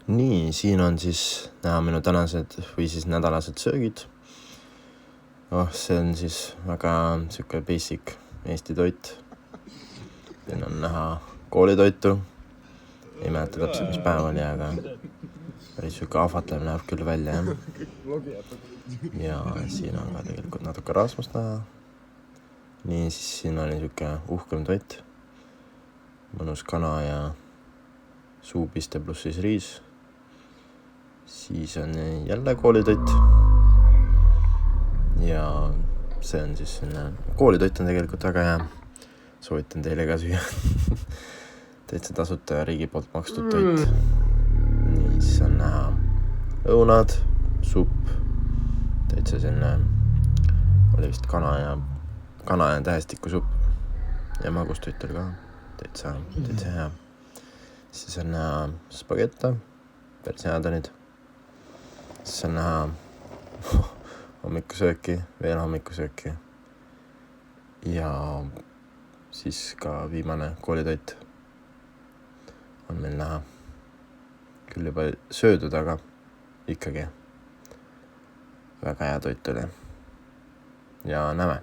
Nii, siin on siis näha minu tänased või siis nädalased söögid. See on siis väga siuke basic Eesti toit. Siin on näha koolitoitu. Ei mäleta täpselt, mis päev oli, aga päris siuke ahvatlev näeb küll välja, jah. Ja siin on ka tegelikult natuke rasvast näha. Nii, siis siin oli siuke uhkem toit. Mõnus kana ja suupiste pluss siis riis. Siis on jälle koolitoit. Ja see on siis selline, koolitoit on tegelikult väga hea. Soovitan teile ka süüa. Täitsa tasuta ja riigi poolt makstud toit. Nii, siis on näha õunad, supp. Täitsa selline, oli vist kana ja tähestiku supp. Ja magustoit oli ka. Täitsa hea. Siis on näha spagetta, päris head olid. Siis on näha hommikusööki, veel hommikusööki. Ja siis ka viimane koolitoit on meil näha. Küll juba söödud, aga ikkagi väga hea toit oli. Ja näeme.